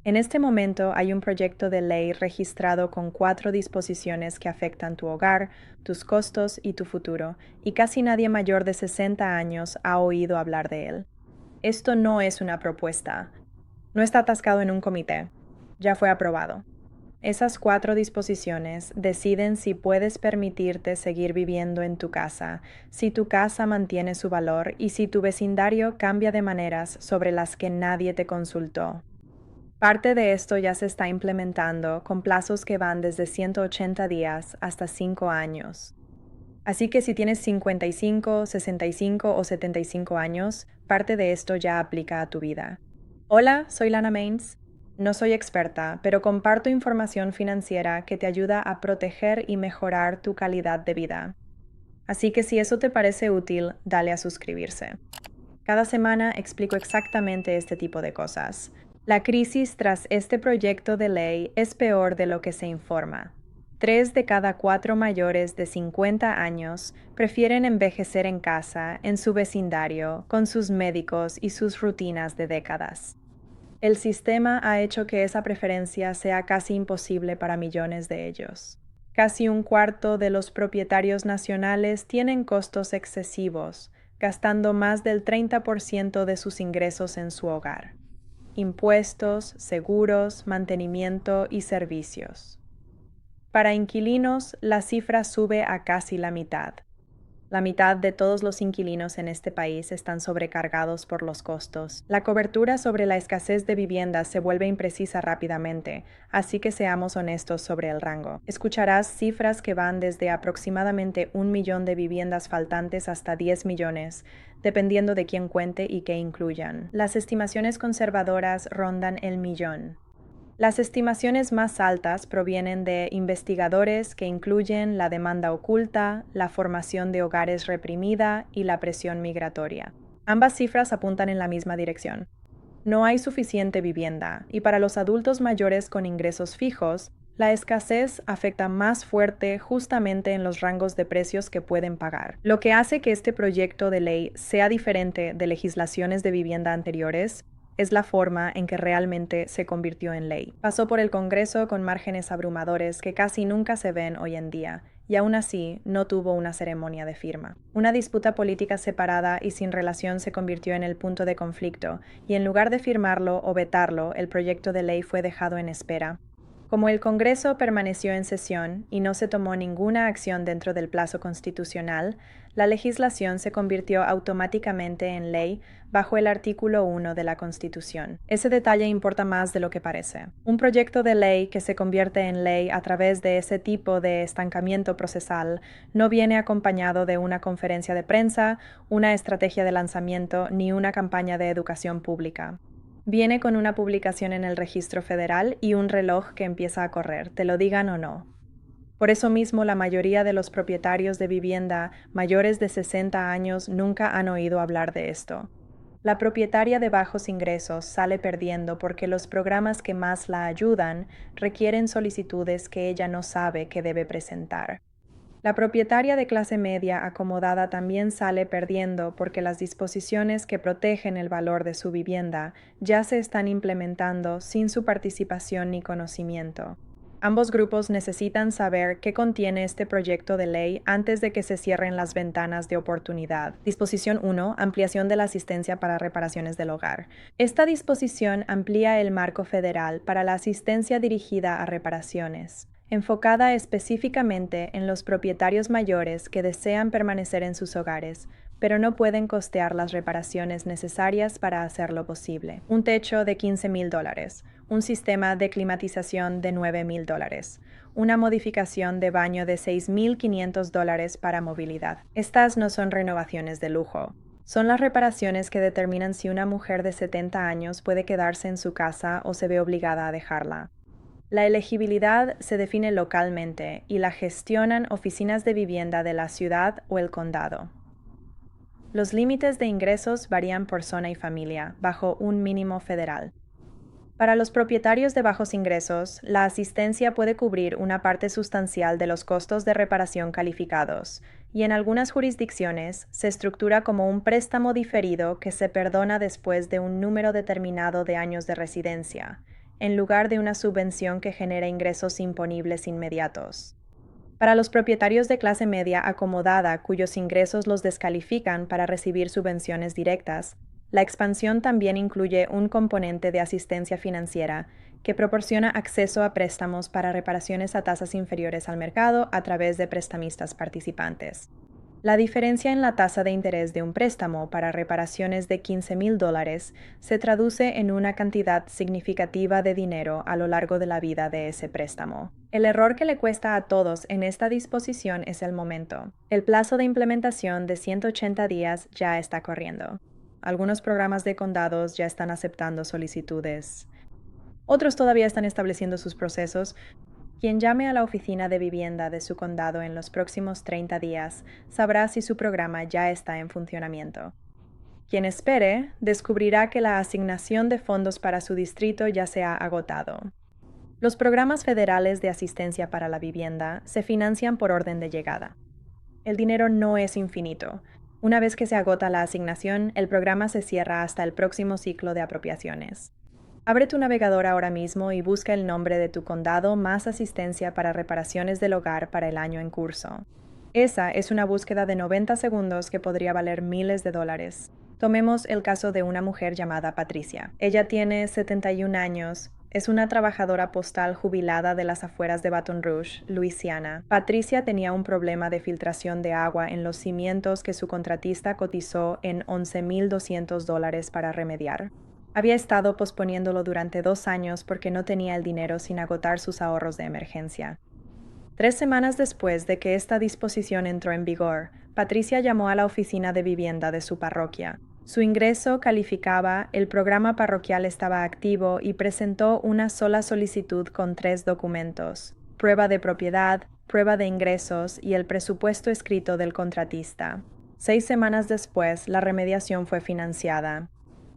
En este momento hay un proyecto de ley registrado con 4 disposiciones que afectan tu hogar, tus costos y tu futuro, y casi nadie mayor de 60 años ha oído hablar de él. Esto no es una propuesta. No está atascado en un comité. Ya fue aprobado. Esas 4 disposiciones deciden si puedes permitirte seguir viviendo en tu casa, si tu casa mantiene su valor y si tu vecindario cambia de maneras sobre las que nadie te consultó. Parte de esto ya se está implementando con plazos que van desde 180 días hasta 5 años. Así que si tienes 55, 65 o 75 años, parte de esto ya aplica a tu vida. Hola, soy Lana Mains. No soy experta, pero comparto información financiera que te ayuda a proteger y mejorar tu calidad de vida. Así que si eso te parece útil, dale a suscribirse. Cada semana explico exactamente este tipo de cosas. La crisis tras este proyecto de ley es peor de lo que se informa. 3 de cada 4 mayores de 50 años prefieren envejecer en casa, en su vecindario, con sus médicos y sus rutinas de décadas. El sistema ha hecho que esa preferencia sea casi imposible para millones de ellos. Casi un cuarto de los propietarios nacionales tienen costos excesivos, gastando más del 30% de sus ingresos en su hogar. Impuestos, seguros, mantenimiento y servicios. Para inquilinos, la cifra sube a casi la mitad. La mitad de todos los inquilinos en este país están sobrecargados por los costos. La cobertura sobre la escasez de viviendas se vuelve imprecisa rápidamente, así que seamos honestos sobre el rango. Escucharás cifras que van desde aproximadamente 1 millón de viviendas faltantes hasta 10 millones, dependiendo de quién cuente y qué incluyan. Las estimaciones conservadoras rondan el millón. Las estimaciones más altas provienen de investigadores que incluyen la demanda oculta, la formación de hogares reprimida y la presión migratoria. Ambas cifras apuntan en la misma dirección. No hay suficiente vivienda, y para los adultos mayores con ingresos fijos, la escasez afecta más fuerte justamente en los rangos de precios que pueden pagar. Lo que hace que este proyecto de ley sea diferente de legislaciones de vivienda anteriores es la forma en que realmente se convirtió en ley. Pasó por el Congreso con márgenes abrumadores que casi nunca se ven hoy en día, y aún así no tuvo una ceremonia de firma. Una disputa política separada y sin relación se convirtió en el punto de conflicto, y en lugar de firmarlo o vetarlo, el proyecto de ley fue dejado en espera. Como el Congreso permaneció en sesión y no se tomó ninguna acción dentro del plazo constitucional, la legislación se convirtió automáticamente en ley bajo el artículo 1 de la Constitución. Ese detalle importa más de lo que parece. Un proyecto de ley que se convierte en ley a través de ese tipo de estancamiento procesal no viene acompañado de una conferencia de prensa, una estrategia de lanzamiento ni una campaña de educación pública. Viene con una publicación en el Registro Federal y un reloj que empieza a correr, te lo digan o no. Por eso mismo, la mayoría de los propietarios de vivienda mayores de 60 años nunca han oído hablar de esto. La propietaria de bajos ingresos sale perdiendo porque los programas que más la ayudan requieren solicitudes que ella no sabe que debe presentar. La propietaria de clase media acomodada también sale perdiendo porque las disposiciones que protegen el valor de su vivienda ya se están implementando sin su participación ni conocimiento. Ambos grupos necesitan saber qué contiene este proyecto de ley antes de que se cierren las ventanas de oportunidad. Disposición 1. Ampliación de la asistencia para reparaciones del hogar. Esta disposición amplía el marco federal para la asistencia dirigida a reparaciones, enfocada específicamente en los propietarios mayores que desean permanecer en sus hogares, pero no pueden costear las reparaciones necesarias para hacerlo posible. Un techo de $15,000, un sistema de climatización de $9,000, una modificación de baño de $6,500 para movilidad. Estas no son renovaciones de lujo. Son las reparaciones que determinan si una mujer de 70 años puede quedarse en su casa o se ve obligada a dejarla. La elegibilidad se define localmente y la gestionan oficinas de vivienda de la ciudad o el condado. Los límites de ingresos varían por zona y familia, bajo un mínimo federal. Para los propietarios de bajos ingresos, la asistencia puede cubrir una parte sustancial de los costos de reparación calificados, y en algunas jurisdicciones se estructura como un préstamo diferido que se perdona después de un número determinado de años de residencia. en lugar de una subvención que genera ingresos imponibles inmediatos. Para los propietarios de clase media acomodada cuyos ingresos los descalifican para recibir subvenciones directas, la expansión también incluye un componente de asistencia financiera que proporciona acceso a préstamos para reparaciones a tasas inferiores al mercado a través de prestamistas participantes. La diferencia en la tasa de interés de un préstamo para reparaciones de $15,000 se traduce en una cantidad significativa de dinero a lo largo de la vida de ese préstamo. El error que le cuesta a todos en esta disposición es el momento. El plazo de implementación de 180 días ya está corriendo. Algunos programas de condados ya están aceptando solicitudes. Otros todavía están estableciendo sus procesos. Quien llame a la oficina de vivienda de su condado en los próximos 30 días sabrá si su programa ya está en funcionamiento. Quien espere descubrirá que la asignación de fondos para su distrito ya se ha agotado. Los programas federales de asistencia para la vivienda se financian por orden de llegada. El dinero no es infinito. Una vez que se agota la asignación, el programa se cierra hasta el próximo ciclo de apropiaciones. Abre tu navegador ahora mismo y busca el nombre de tu condado más asistencia para reparaciones del hogar para el año en curso. Esa es una búsqueda de 90 segundos que podría valer miles de dólares. Tomemos el caso de una mujer llamada Patricia. Ella tiene 71 años. Es una trabajadora postal jubilada de las afueras de Baton Rouge, Luisiana. Patricia tenía un problema de filtración de agua en los cimientos que su contratista cotizó en $11,200 para remediar. Había estado posponiéndolo durante 2 años porque no tenía el dinero sin agotar sus ahorros de emergencia. 3 semanas después de que esta disposición entró en vigor, Patricia llamó a la oficina de vivienda de su parroquia. Su ingreso calificaba, el programa parroquial estaba activo y presentó una sola solicitud con 3 documentos: prueba de propiedad, prueba de ingresos y el presupuesto escrito del contratista. 6 semanas después, la remediación fue financiada.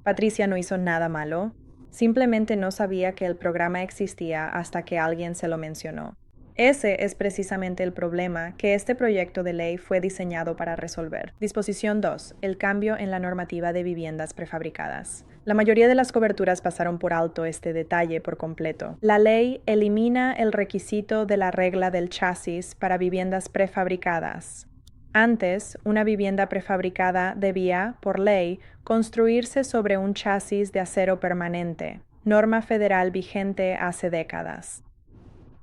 Patricia no hizo nada malo, simplemente no sabía que el programa existía hasta que alguien se lo mencionó. Ese es precisamente el problema que este proyecto de ley fue diseñado para resolver. Disposición 2. El cambio en la normativa de viviendas prefabricadas. La mayoría de las coberturas pasaron por alto este detalle por completo. La ley elimina el requisito de la regla del chasis para viviendas prefabricadas. Antes, una vivienda prefabricada debía, por ley, construirse sobre un chasis de acero permanente, norma federal vigente hace décadas.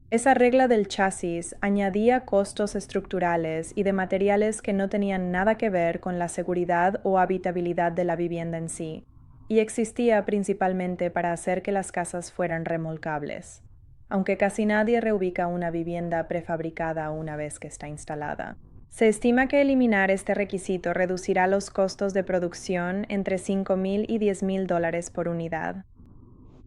Esa regla del chasis añadía costos estructurales y de materiales que no tenían nada que ver con la seguridad o habitabilidad de la vivienda en sí, y existía principalmente para hacer que las casas fueran remolcables, aunque casi nadie reubica una vivienda prefabricada una vez que está instalada. Se estima que eliminar este requisito reducirá los costos de producción entre $5,000 y $10,000 por unidad.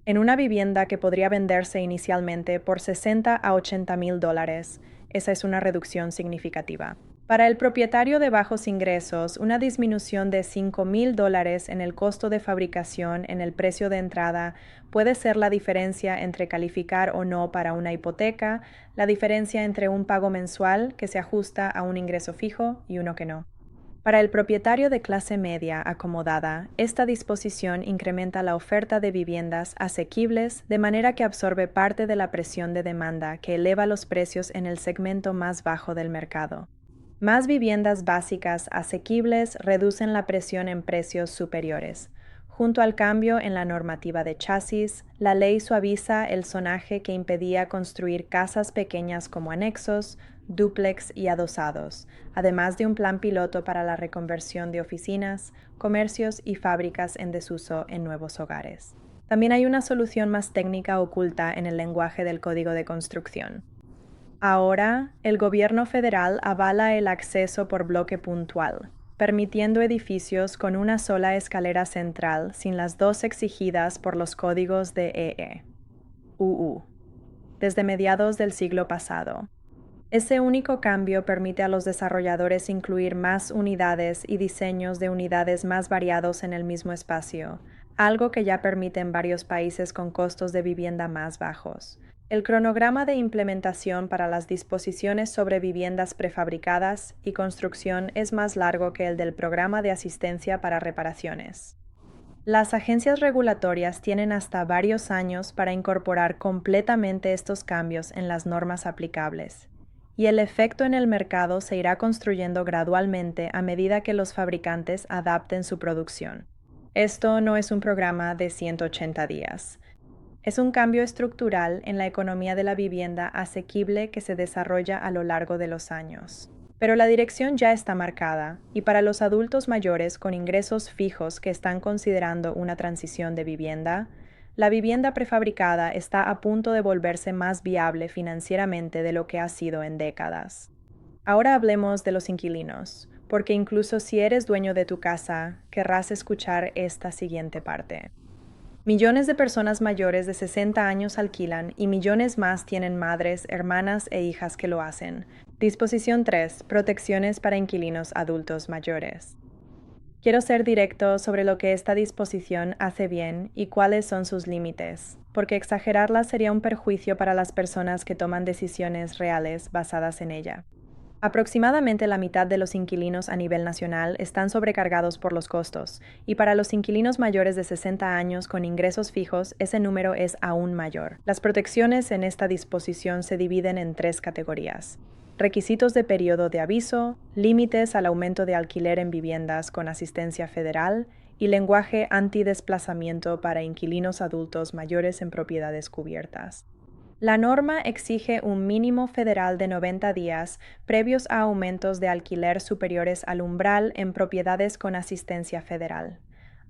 En una vivienda que podría venderse inicialmente por $60,000 a $80,000, esa es una reducción significativa. Para el propietario de bajos ingresos, una disminución de $5,000 en el costo de fabricación en el precio de entrada puede ser la diferencia entre calificar o no para una hipoteca, la diferencia entre un pago mensual que se ajusta a un ingreso fijo y uno que no. Para el propietario de clase media acomodada, esta disposición incrementa la oferta de viviendas asequibles de manera que absorbe parte de la presión de demanda que eleva los precios en el segmento más bajo del mercado. Más viviendas básicas asequibles reducen la presión en precios superiores. Junto al cambio en la normativa de chasis, la ley suaviza el zonaje que impedía construir casas pequeñas como anexos, dúplex y adosados, además de un plan piloto para la reconversión de oficinas, comercios y fábricas en desuso en nuevos hogares. También hay una solución más técnica oculta en el lenguaje del Código de Construcción. Ahora, el gobierno federal avala el acceso por bloque puntual, permitiendo edificios con una sola escalera central sin las 2 exigidas por los códigos de UU, desde mediados del siglo pasado. Ese único cambio permite a los desarrolladores incluir más unidades y diseños de unidades más variados en el mismo espacio, algo que ya permite en varios países con costos de vivienda más bajos. El cronograma de implementación para las disposiciones sobre viviendas prefabricadas y construcción es más largo que el del programa de asistencia para reparaciones. Las agencias regulatorias tienen hasta varios años para incorporar completamente estos cambios en las normas aplicables, y el efecto en el mercado se irá construyendo gradualmente a medida que los fabricantes adapten su producción. Esto no es un programa de 180 días. Es un cambio estructural en la economía de la vivienda asequible que se desarrolla a lo largo de los años. Pero la dirección ya está marcada, y para los adultos mayores con ingresos fijos que están considerando una transición de vivienda, la vivienda prefabricada está a punto de volverse más viable financieramente de lo que ha sido en décadas. Ahora hablemos de los inquilinos, porque incluso si eres dueño de tu casa, querrás escuchar esta siguiente parte. Millones de personas mayores de 60 años alquilan y millones más tienen madres, hermanas e hijas que lo hacen. Disposición 3. Protecciones para inquilinos adultos mayores. Quiero ser directo sobre lo que esta disposición hace bien y cuáles son sus límites, porque exagerarla sería un perjuicio para las personas que toman decisiones reales basadas en ella. Aproximadamente la mitad de los inquilinos a nivel nacional están sobrecargados por los costos, y para los inquilinos mayores de 60 años con ingresos fijos, ese número es aún mayor. Las protecciones en esta disposición se dividen en 3 categorías: requisitos de periodo de aviso, límites al aumento de alquiler en viviendas con asistencia federal y lenguaje antidesplazamiento para inquilinos adultos mayores en propiedades cubiertas. La norma exige un mínimo federal de 90 días previos a aumentos de alquiler superiores al umbral en propiedades con asistencia federal.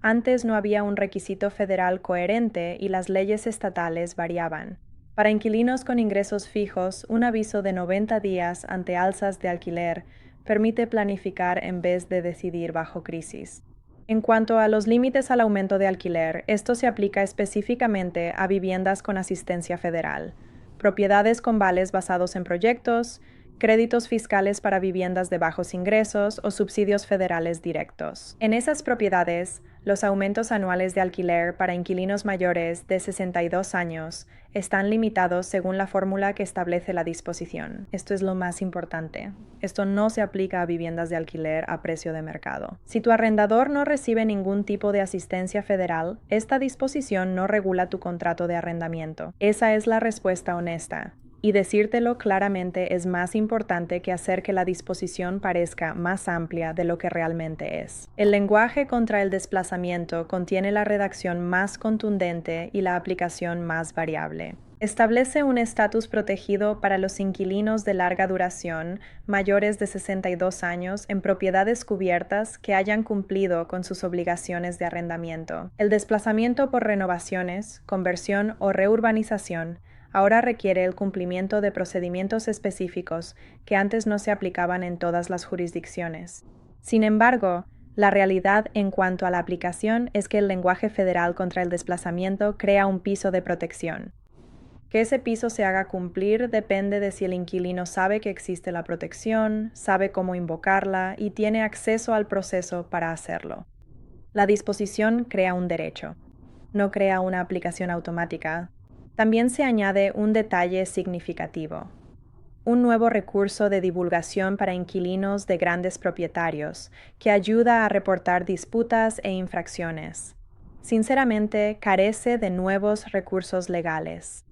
Antes no había un requisito federal coherente y las leyes estatales variaban. Para inquilinos con ingresos fijos, un aviso de 90 días ante alzas de alquiler permite planificar en vez de decidir bajo crisis. En cuanto a los límites al aumento de alquiler, esto se aplica específicamente a viviendas con asistencia federal, propiedades con vales basados en proyectos, créditos fiscales para viviendas de bajos ingresos o subsidios federales directos. En esas propiedades, los aumentos anuales de alquiler para inquilinos mayores de 62 años están limitados según la fórmula que establece la disposición. Esto es lo más importante. Esto no se aplica a viviendas de alquiler a precio de mercado. Si tu arrendador no recibe ningún tipo de asistencia federal, esta disposición no regula tu contrato de arrendamiento. Esa es la respuesta honesta. Y decírtelo claramente es más importante que hacer que la disposición parezca más amplia de lo que realmente es. El lenguaje contra el desplazamiento contiene la redacción más contundente y la aplicación más variable. Establece un estatus protegido para los inquilinos de larga duración, mayores de 62 años, en propiedades cubiertas que hayan cumplido con sus obligaciones de arrendamiento. El desplazamiento por renovaciones, conversión o reurbanización ahora requiere el cumplimiento de procedimientos específicos que antes no se aplicaban en todas las jurisdicciones. Sin embargo, la realidad en cuanto a la aplicación es que el lenguaje federal contra el desplazamiento crea un piso de protección. Que ese piso se haga cumplir depende de si el inquilino sabe que existe la protección, sabe cómo invocarla y tiene acceso al proceso para hacerlo. La disposición crea un derecho, no crea una aplicación automática. También se añade un detalle significativo: un nuevo recurso de divulgación para inquilinos de grandes propietarios, que ayuda a reportar disputas e infracciones. Sinceramente, carece de nuevos recursos legales.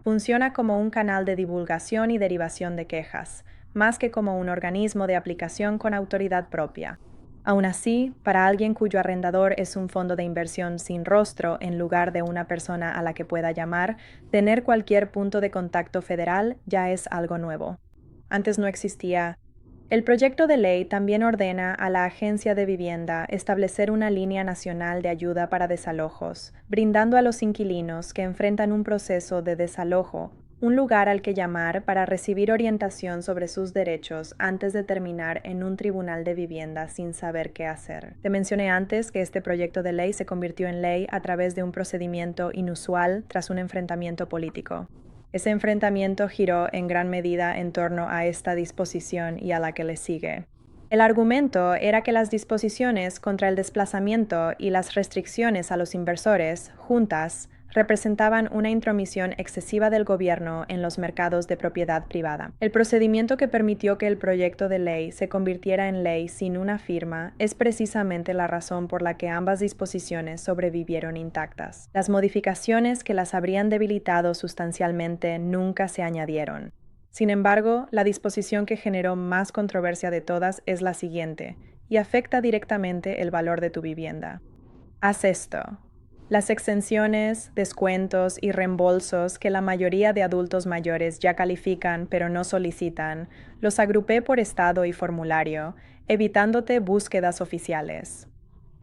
Funciona como un canal de divulgación y derivación de quejas, más que como un organismo de aplicación con autoridad propia. Aún así, para alguien cuyo arrendador es un fondo de inversión sin rostro en lugar de una persona a la que pueda llamar, tener cualquier punto de contacto federal ya es algo nuevo. Antes no existía. El proyecto de ley también ordena a la Agencia de Vivienda establecer una línea nacional de ayuda para desalojos, brindando a los inquilinos que enfrentan un proceso de desalojo un lugar al que llamar para recibir orientación sobre sus derechos antes de terminar en un tribunal de vivienda sin saber qué hacer. Te mencioné antes que este proyecto de ley se convirtió en ley a través de un procedimiento inusual tras un enfrentamiento político. Ese enfrentamiento giró en gran medida en torno a esta disposición y a la que le sigue. El argumento era que las disposiciones contra el desplazamiento y las restricciones a los inversores, juntas, representaban una intromisión excesiva del gobierno en los mercados de propiedad privada. El procedimiento que permitió que el proyecto de ley se convirtiera en ley sin una firma es precisamente la razón por la que ambas disposiciones sobrevivieron intactas. Las modificaciones que las habrían debilitado sustancialmente nunca se añadieron. Sin embargo, la disposición que generó más controversia de todas es la siguiente, y afecta directamente el valor de tu vivienda. Haz esto. Las exenciones, descuentos y reembolsos que la mayoría de adultos mayores ya califican pero no solicitan, los agrupé por estado y formulario, evitándote búsquedas oficiales.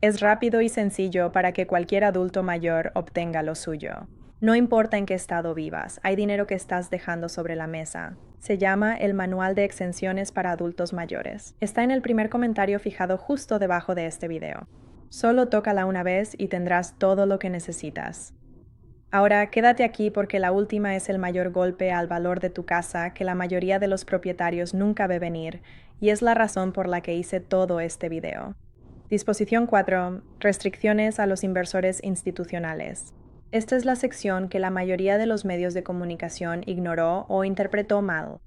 Es rápido y sencillo para que cualquier adulto mayor obtenga lo suyo. No importa en qué estado vivas, hay dinero que estás dejando sobre la mesa. Se llama el Manual de Exenciones para Adultos Mayores. Está en el primer comentario fijado justo debajo de este video. Solo tócala una vez y tendrás todo lo que necesitas. Ahora, quédate aquí porque la última es el mayor golpe al valor de tu casa que la mayoría de los propietarios nunca ve venir, y es la razón por la que hice todo este video. Disposición 4. Restricciones a los inversores institucionales. Esta es la sección que la mayoría de los medios de comunicación ignoró o interpretó mal.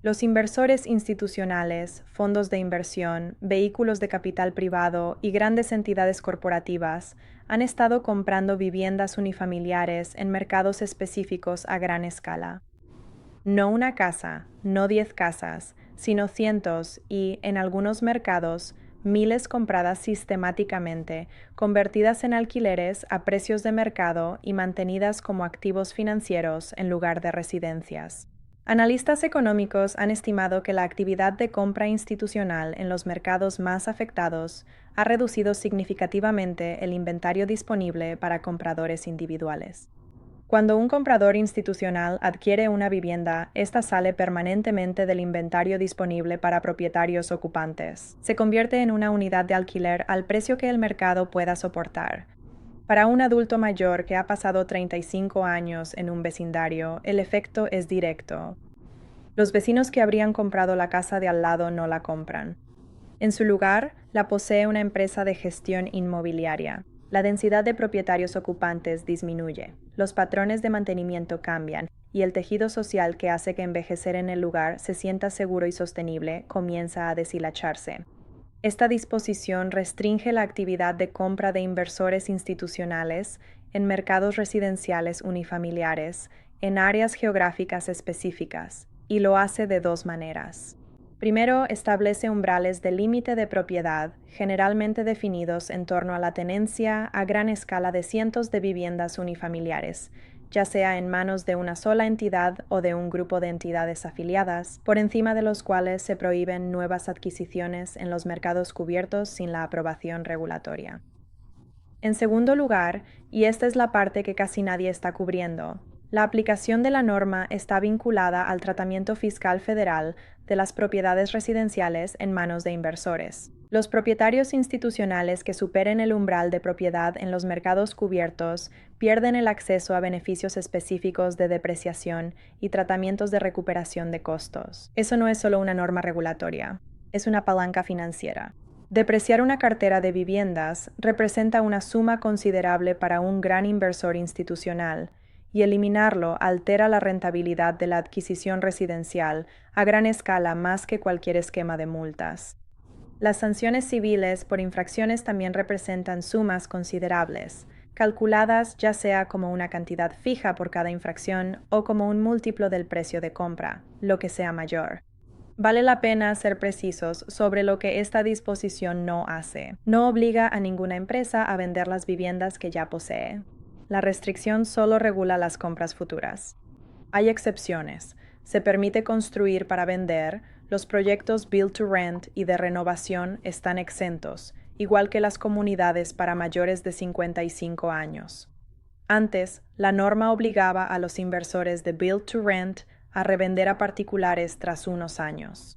Los inversores institucionales, fondos de inversión, vehículos de capital privado y grandes entidades corporativas han estado comprando viviendas unifamiliares en mercados específicos a gran escala. No una casa, no 10 casas, sino cientos y, en algunos mercados, miles compradas sistemáticamente, convertidas en alquileres a precios de mercado y mantenidas como activos financieros en lugar de residencias. Analistas económicos han estimado que la actividad de compra institucional en los mercados más afectados ha reducido significativamente el inventario disponible para compradores individuales. Cuando un comprador institucional adquiere una vivienda, esta sale permanentemente del inventario disponible para propietarios ocupantes. Se convierte en una unidad de alquiler al precio que el mercado pueda soportar. Para un adulto mayor que ha pasado 35 años en un vecindario, el efecto es directo. Los vecinos que habrían comprado la casa de al lado no la compran. En su lugar, la posee una empresa de gestión inmobiliaria. La densidad de propietarios ocupantes disminuye, los patrones de mantenimiento cambian y el tejido social que hace que envejecer en el lugar se sienta seguro y sostenible comienza a deshilacharse. Esta disposición restringe la actividad de compra de inversores institucionales en mercados residenciales unifamiliares en áreas geográficas específicas, y lo hace de dos maneras. Primero, establece umbrales de límite de propiedad, generalmente definidos en torno a la tenencia a gran escala de cientos de viviendas unifamiliares, ya sea en manos de una sola entidad o de un grupo de entidades afiliadas, por encima de los cuales se prohíben nuevas adquisiciones en los mercados cubiertos sin la aprobación regulatoria. En segundo lugar, y esta es la parte que casi nadie está cubriendo, la aplicación de la norma está vinculada al tratamiento fiscal federal de las propiedades residenciales en manos de inversores. Los propietarios institucionales que superen el umbral de propiedad en los mercados cubiertos pierden el acceso a beneficios específicos de depreciación y tratamientos de recuperación de costos. Eso no es solo una norma regulatoria, es una palanca financiera. Depreciar una cartera de viviendas representa una suma considerable para un gran inversor institucional, y eliminarlo altera la rentabilidad de la adquisición residencial a gran escala más que cualquier esquema de multas. Las sanciones civiles por infracciones también representan sumas considerables, calculadas ya sea como una cantidad fija por cada infracción o como un múltiplo del precio de compra, lo que sea mayor. Vale la pena ser precisos sobre lo que esta disposición no hace. No obliga a ninguna empresa a vender las viviendas que ya posee. La restricción solo regula las compras futuras. Hay excepciones. Se permite construir para vender, los proyectos Build to Rent y de renovación están exentos, igual que las comunidades para mayores de 55 años. Antes, la norma obligaba a los inversores de Build to Rent a revender a particulares tras unos años.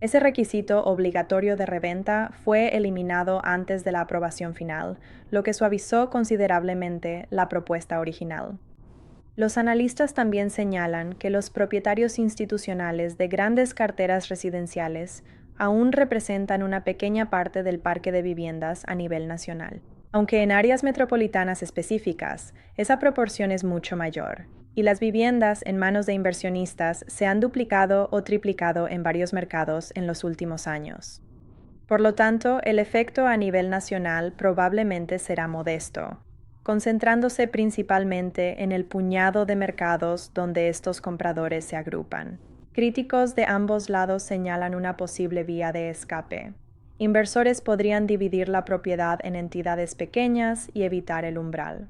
Ese requisito obligatorio de reventa fue eliminado antes de la aprobación final, lo que suavizó considerablemente la propuesta original. Los analistas también señalan que los propietarios institucionales de grandes carteras residenciales aún representan una pequeña parte del parque de viviendas a nivel nacional. Aunque en áreas metropolitanas específicas, esa proporción es mucho mayor, y las viviendas en manos de inversionistas se han duplicado o triplicado en varios mercados en los últimos años. Por lo tanto, el efecto a nivel nacional probablemente será modesto, concentrándose principalmente en el puñado de mercados donde estos compradores se agrupan. Críticos de ambos lados señalan una posible vía de escape. Inversores podrían dividir la propiedad en entidades pequeñas y evitar el umbral.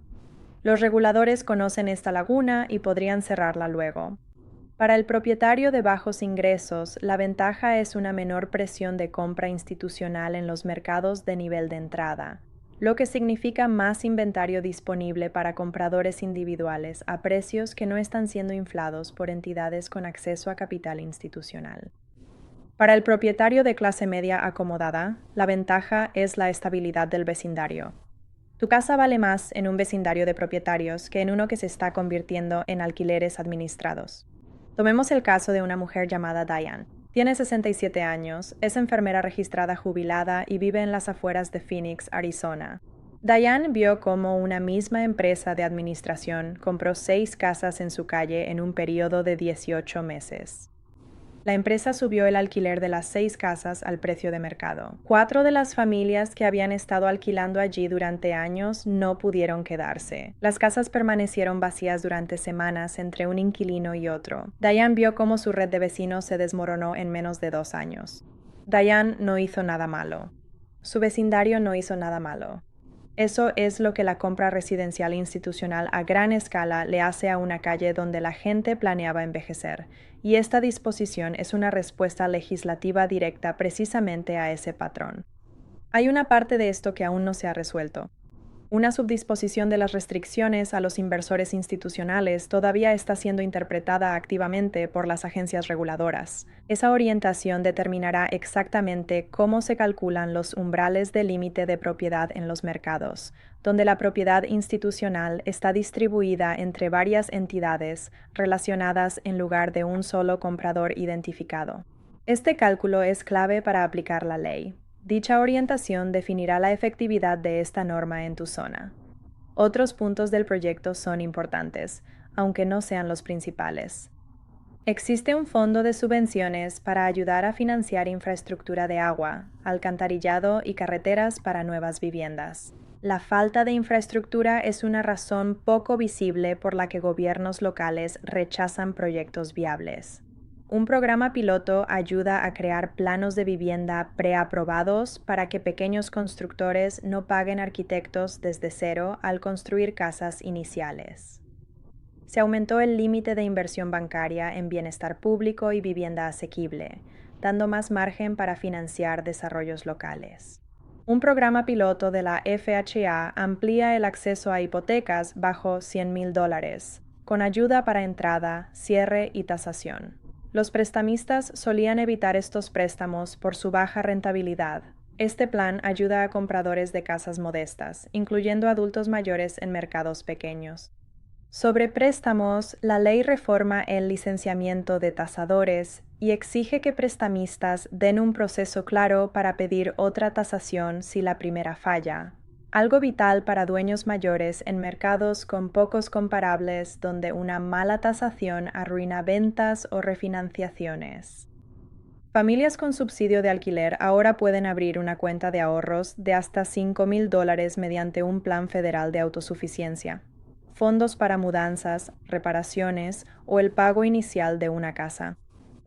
Los reguladores conocen esta laguna y podrían cerrarla luego. Para el propietario de bajos ingresos, la ventaja es una menor presión de compra institucional en los mercados de nivel de entrada, lo que significa más inventario disponible para compradores individuales a precios que no están siendo inflados por entidades con acceso a capital institucional. Para el propietario de clase media acomodada, la ventaja es la estabilidad del vecindario. Tu casa vale más en un vecindario de propietarios que en uno que se está convirtiendo en alquileres administrados. Tomemos el caso de una mujer llamada Diane. Tiene 67 años, es enfermera registrada jubilada y vive en las afueras de Phoenix, Arizona. Diane vio cómo una misma empresa de administración compró 6 casas en su calle en un periodo de 18 meses. La empresa subió el alquiler de las 6 casas al precio de mercado. 4 de las familias que habían estado alquilando allí durante años no pudieron quedarse. Las casas permanecieron vacías durante semanas entre un inquilino y otro. Diane vio cómo su red de vecinos se desmoronó en menos de 2 años. Diane no hizo nada malo. Su vecindario no hizo nada malo. Eso es lo que la compra residencial institucional a gran escala le hace a una calle donde la gente planeaba envejecer, y esta disposición es una respuesta legislativa directa precisamente a ese patrón. Hay una parte de esto que aún no se ha resuelto. Una subdisposición de las restricciones a los inversores institucionales todavía está siendo interpretada activamente por las agencias reguladoras. Esa orientación determinará exactamente cómo se calculan los umbrales de límite de propiedad en los mercados, donde la propiedad institucional está distribuida entre varias entidades relacionadas en lugar de un solo comprador identificado. Este cálculo es clave para aplicar la ley. Dicha orientación definirá la efectividad de esta norma en tu zona. Otros puntos del proyecto son importantes, aunque no sean los principales. Existe un fondo de subvenciones para ayudar a financiar infraestructura de agua, alcantarillado y carreteras para nuevas viviendas. La falta de infraestructura es una razón poco visible por la que gobiernos locales rechazan proyectos viables. Un programa piloto ayuda a crear planos de vivienda preaprobados para que pequeños constructores no paguen arquitectos desde cero al construir casas iniciales. Se aumentó el límite de inversión bancaria en bienestar público y vivienda asequible, dando más margen para financiar desarrollos locales. Un programa piloto de la FHA amplía el acceso a hipotecas bajo $100,000, con ayuda para entrada, cierre y tasación. Los prestamistas solían evitar estos préstamos por su baja rentabilidad. Este plan ayuda a compradores de casas modestas, incluyendo adultos mayores en mercados pequeños. Sobre préstamos, la ley reforma el licenciamiento de tasadores y exige que prestamistas den un proceso claro para pedir otra tasación si la primera falla. Algo vital para dueños mayores en mercados con pocos comparables donde una mala tasación arruina ventas o refinanciaciones. Familias con subsidio de alquiler ahora pueden abrir una cuenta de ahorros de hasta $5,000 mediante un plan federal de autosuficiencia, fondos para mudanzas, reparaciones o el pago inicial de una casa.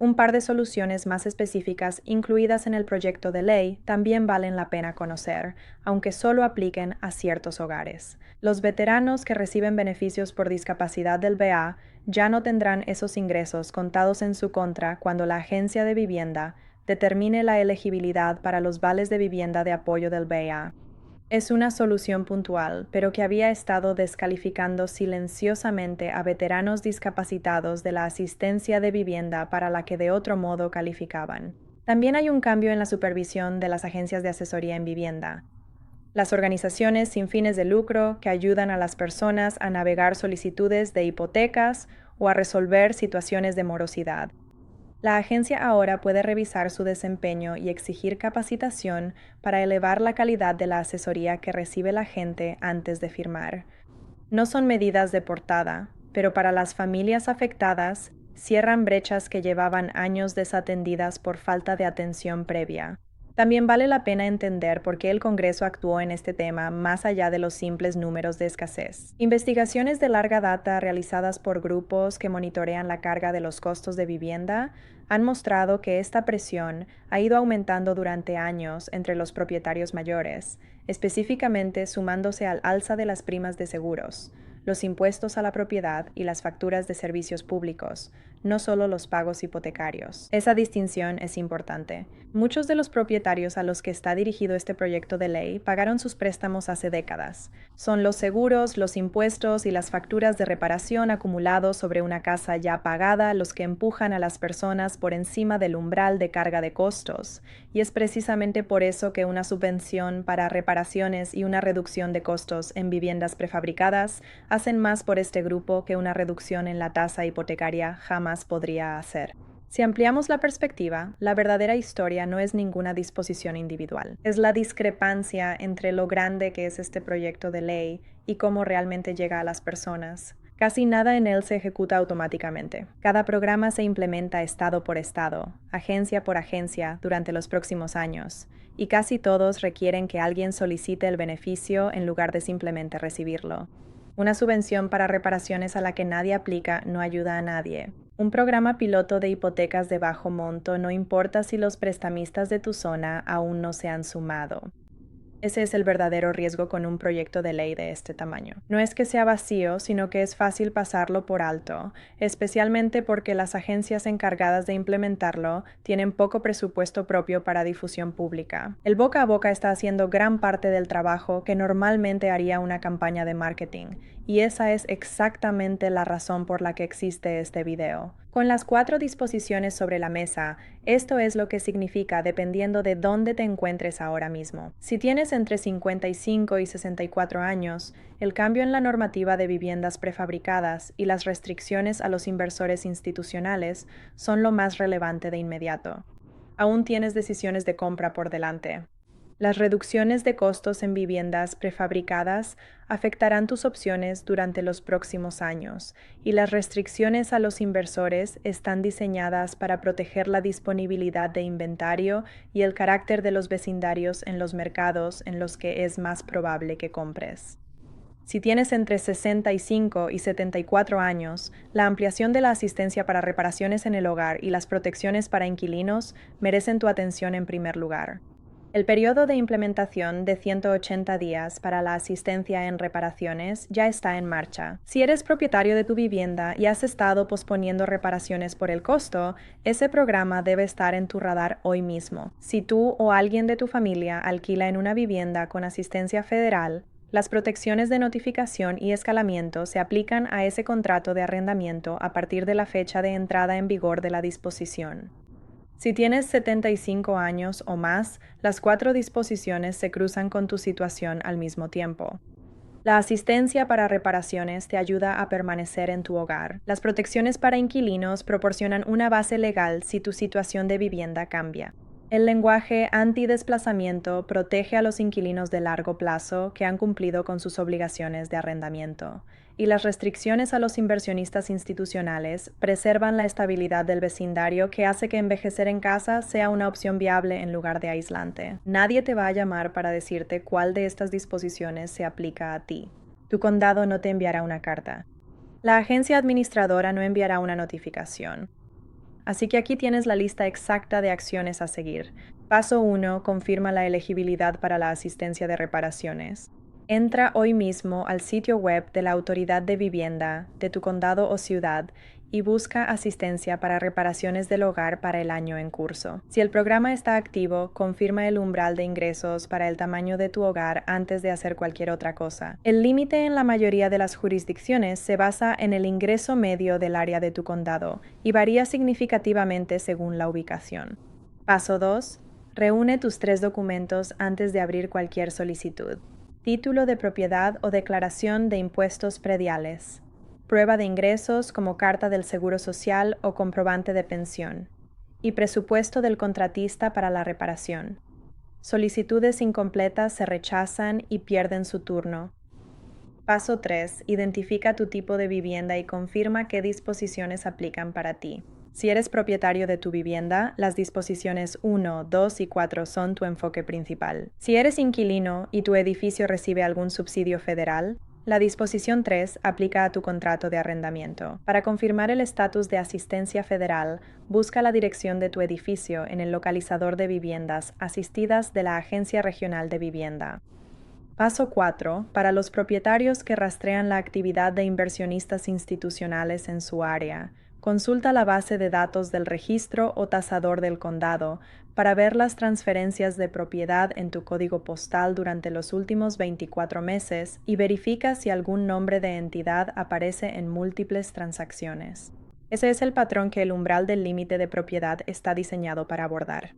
Un par de soluciones más específicas incluidas en el proyecto de ley también valen la pena conocer, aunque solo apliquen a ciertos hogares. Los veteranos que reciben beneficios por discapacidad del VA ya no tendrán esos ingresos contados en su contra cuando la agencia de vivienda determine la elegibilidad para los vales de vivienda de apoyo del VA. Es una solución puntual, pero que había estado descalificando silenciosamente a veteranos discapacitados de la asistencia de vivienda para la que de otro modo calificaban. También hay un cambio en la supervisión de las agencias de asesoría en vivienda. Las organizaciones sin fines de lucro que ayudan a las personas a navegar solicitudes de hipotecas o a resolver situaciones de morosidad. La agencia ahora puede revisar su desempeño y exigir capacitación para elevar la calidad de la asesoría que recibe la gente antes de firmar. No son medidas de portada, pero para las familias afectadas, cierran brechas que llevaban años desatendidas por falta de atención previa. También vale la pena entender por qué el Congreso actuó en este tema más allá de los simples números de escasez. Investigaciones de larga data realizadas por grupos que monitorean la carga de los costos de vivienda han mostrado que esta presión ha ido aumentando durante años entre los propietarios mayores, específicamente sumándose al alza de las primas de seguros, los impuestos a la propiedad y las facturas de servicios públicos, no solo los pagos hipotecarios. Esa distinción es importante. Muchos de los propietarios a los que está dirigido este proyecto de ley pagaron sus préstamos hace décadas. Son los seguros, los impuestos y las facturas de reparación acumulados sobre una casa ya pagada los que empujan a las personas por encima del umbral de carga de costos. Y es precisamente por eso que una subvención para reparaciones y una reducción de costos en viviendas prefabricadas hacen más por este grupo que una reducción en la tasa hipotecaria jamás podría hacer. Si ampliamos la perspectiva, la verdadera historia no es ninguna disposición individual. Es la discrepancia entre lo grande que es este proyecto de ley y cómo realmente llega a las personas. Casi nada en él se ejecuta automáticamente. Cada programa se implementa estado por estado, agencia por agencia, durante los próximos años, y casi todos requieren que alguien solicite el beneficio en lugar de simplemente recibirlo. Una subvención para reparaciones a la que nadie aplica no ayuda a nadie. Un programa piloto de hipotecas de bajo monto no importa si los prestamistas de tu zona aún no se han sumado. Ese es el verdadero riesgo con un proyecto de ley de este tamaño. No es que sea vacío, sino que es fácil pasarlo por alto, especialmente porque las agencias encargadas de implementarlo tienen poco presupuesto propio para difusión pública. El boca a boca está haciendo gran parte del trabajo que normalmente haría una campaña de marketing, y esa es exactamente la razón por la que existe este video. Con las 4 disposiciones sobre la mesa, esto es lo que significa dependiendo de dónde te encuentres ahora mismo. Si tienes entre 55 y 64 años, el cambio en la normativa de viviendas prefabricadas y las restricciones a los inversores institucionales son lo más relevante de inmediato. Aún tienes decisiones de compra por delante. Las reducciones de costos en viviendas prefabricadas afectarán tus opciones durante los próximos años, y las restricciones a los inversores están diseñadas para proteger la disponibilidad de inventario y el carácter de los vecindarios en los mercados en los que es más probable que compres. Si tienes entre 65 y 74 años, la ampliación de la asistencia para reparaciones en el hogar y las protecciones para inquilinos merecen tu atención en primer lugar. El periodo de implementación de 180 días para la asistencia en reparaciones ya está en marcha. Si eres propietario de tu vivienda y has estado posponiendo reparaciones por el costo, ese programa debe estar en tu radar hoy mismo. Si tú o alguien de tu familia alquila en una vivienda con asistencia federal, las protecciones de notificación y escalamiento se aplican a ese contrato de arrendamiento a partir de la fecha de entrada en vigor de la disposición. Si tienes 75 años o más, las 4 disposiciones se cruzan con tu situación al mismo tiempo. La asistencia para reparaciones te ayuda a permanecer en tu hogar. Las protecciones para inquilinos proporcionan una base legal si tu situación de vivienda cambia. El lenguaje antidesplazamiento protege a los inquilinos de largo plazo que han cumplido con sus obligaciones de arrendamiento, y las restricciones a los inversionistas institucionales preservan la estabilidad del vecindario que hace que envejecer en casa sea una opción viable en lugar de aislante. Nadie te va a llamar para decirte cuál de estas disposiciones se aplica a ti. Tu condado no te enviará una carta. La agencia administradora no enviará una notificación. Así que aquí tienes la lista exacta de acciones a seguir. Paso 1. Confirma la elegibilidad para la asistencia de reparaciones. Entra hoy mismo al sitio web de la Autoridad de Vivienda de tu condado o ciudad y busca asistencia para reparaciones del hogar para el año en curso. Si el programa está activo, confirma el umbral de ingresos para el tamaño de tu hogar antes de hacer cualquier otra cosa. El límite en la mayoría de las jurisdicciones se basa en el ingreso medio del área de tu condado y varía significativamente según la ubicación. Paso 2. Reúne tus 3 documentos antes de abrir cualquier solicitud. Título de propiedad o declaración de impuestos prediales. Prueba de ingresos como carta del Seguro Social o comprobante de pensión. y presupuesto del contratista para la reparación. Solicitudes incompletas se rechazan y pierden su turno. Paso 3. Identifica tu tipo de vivienda y confirma qué disposiciones aplican para ti. Si eres propietario de tu vivienda, las disposiciones 1, 2 y 4 son tu enfoque principal. Si eres inquilino y tu edificio recibe algún subsidio federal, la disposición 3 aplica a tu contrato de arrendamiento. Para confirmar el estatus de asistencia federal, busca la dirección de tu edificio en el localizador de viviendas asistidas de la Agencia Regional de Vivienda. Paso 4. Para los propietarios que rastrean la actividad de inversionistas institucionales en su área, consulta la base de datos del registro o tasador del condado para ver las transferencias de propiedad en tu código postal durante los últimos 24 meses y verifica si algún nombre de entidad aparece en múltiples transacciones. Ese es el patrón que el umbral del límite de propiedad está diseñado para abordar.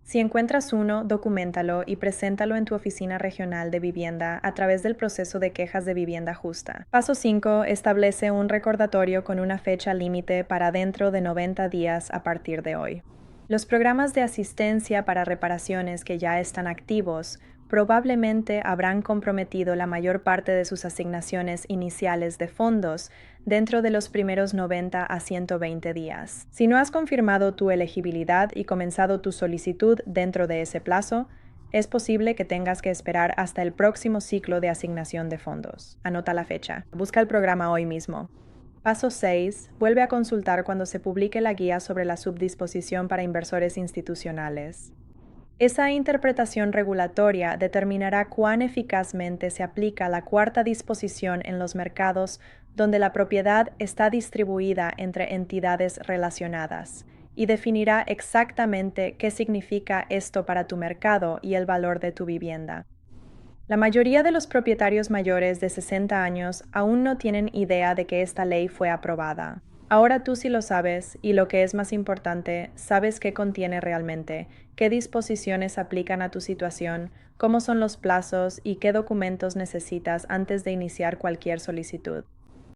Si encuentras uno, documéntalo y preséntalo en tu oficina regional de vivienda a través del proceso de quejas de vivienda justa. Paso 5. Establece un recordatorio con una fecha límite para dentro de 90 días a partir de hoy. Los programas de asistencia para reparaciones que ya están activos probablemente habrán comprometido la mayor parte de sus asignaciones iniciales de fondos dentro de los primeros 90 a 120 días. Si no has confirmado tu elegibilidad y comenzado tu solicitud dentro de ese plazo, es posible que tengas que esperar hasta el próximo ciclo de asignación de fondos. Anota la fecha. Busca el programa hoy mismo. Paso 6. Vuelve a consultar cuando se publique la guía sobre la subdisposición para inversores institucionales. Esa interpretación regulatoria determinará cuán eficazmente se aplica la cuarta disposición en los mercados donde la propiedad está distribuida entre entidades relacionadas y definirá exactamente qué significa esto para tu mercado y el valor de tu vivienda. La mayoría de los propietarios mayores de 60 años aún no tienen idea de que esta ley fue aprobada. Ahora tú sí lo sabes y lo que es más importante, sabes qué contiene realmente, qué disposiciones aplican a tu situación, cómo son los plazos y qué documentos necesitas antes de iniciar cualquier solicitud.